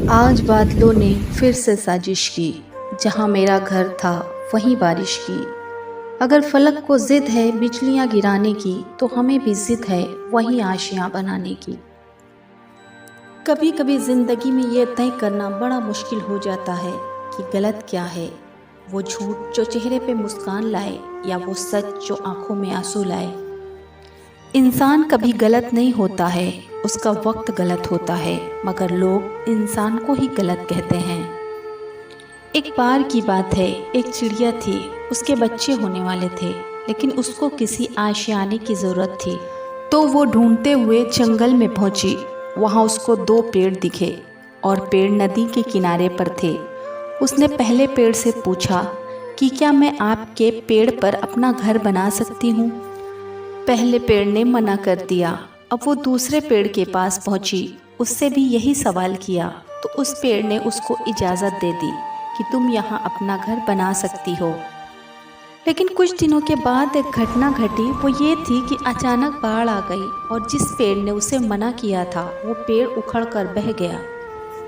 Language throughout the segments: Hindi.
आज बादलों ने फिर से साजिश की। जहाँ मेरा घर था वहीं बारिश की। अगर फलक को जिद है बिजलियाँ गिराने की, तो हमें भी जिद है वहीं आशियाँ बनाने की। कभी कभी ज़िंदगी में ये तय करना बड़ा मुश्किल हो जाता है कि गलत क्या है। वो झूठ जो चेहरे पे मुस्कान लाए, या वो सच जो आंखों में आंसू लाए। इंसान कभी गलत नहीं होता है, उसका वक्त गलत होता है, मगर लोग इंसान को ही गलत कहते हैं। एक बार की बात है, एक चिड़िया थी, उसके बच्चे होने वाले थे, लेकिन उसको किसी आशियाने की ज़रूरत थी। तो वो ढूंढते हुए जंगल में पहुंची। वहाँ उसको 2 पेड़ दिखे और पेड़ नदी के किनारे पर थे। उसने पहले पेड़ से पूछा कि क्या मैं आपके पेड़ पर अपना घर बना सकती हूँ। पहले पेड़ ने मना कर दिया। अब वो दूसरे पेड़ के पास पहुंची, उससे भी यही सवाल किया, तो उस पेड़ ने उसको इजाज़त दे दी कि तुम यहाँ अपना घर बना सकती हो। लेकिन कुछ दिनों के बाद एक घटना घटी। वो ये थी कि अचानक बाढ़ आ गई और जिस पेड़ ने उसे मना किया था वो पेड़ उखड़ कर बह गया।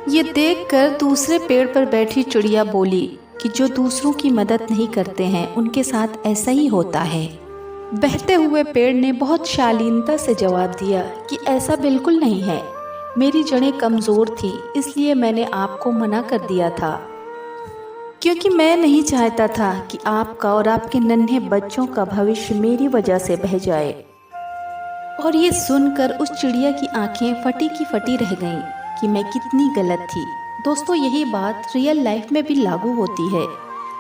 ये देखकर दूसरे पेड़ पर बैठी चिड़िया बोली कि जो दूसरों की मदद नहीं करते हैं उनके साथ ऐसा ही होता है। बहते हुए पेड़ ने बहुत शालीनता से जवाब दिया कि ऐसा बिल्कुल नहीं है। मेरी जड़ें कमज़ोर थी, इसलिए मैंने आपको मना कर दिया था, क्योंकि मैं नहीं चाहता था कि आपका और आपके नन्हे बच्चों का भविष्य मेरी वजह से बह जाए। और ये सुनकर उस चिड़िया की आंखें फटी की फटी रह गईं कि मैं कितनी गलत थी। दोस्तों, यही बात रियल लाइफ में भी लागू होती है।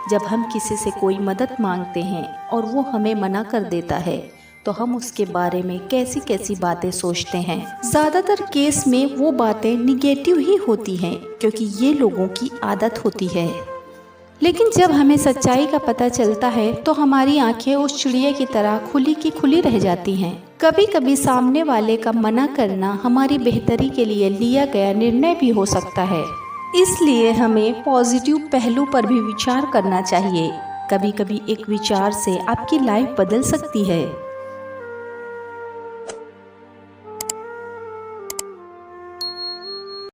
जब हम किसी से कोई मदद मांगते हैं और वो हमें मना कर देता है, तो हम उसके बारे में कैसी कैसी बातें सोचते हैं। ज़्यादातर केस में वो बातें निगेटिव ही होती हैं, क्योंकि ये लोगों की आदत होती है। लेकिन जब हमें सच्चाई का पता चलता है तो हमारी आंखें उस चिड़िया की तरह खुली की खुली रह जाती हैं। कभी कभी सामने वाले का मना करना हमारी बेहतरी के लिए लिया गया निर्णय भी हो सकता है। इसलिए हमें पॉजिटिव पहलू पर भी विचार करना चाहिए। कभी कभी एक विचार से आपकी लाइफ बदल सकती है।